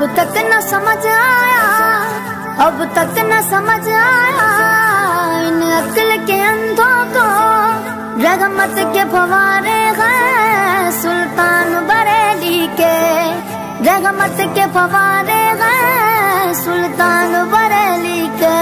तक न समझ आया, अब तक न समझ आया इन अक्ल के अंधों को। रहमत के फवारे हैं सुल्तान बरेली के, रहमत के फवारे हैं सुल्तान बरेली के।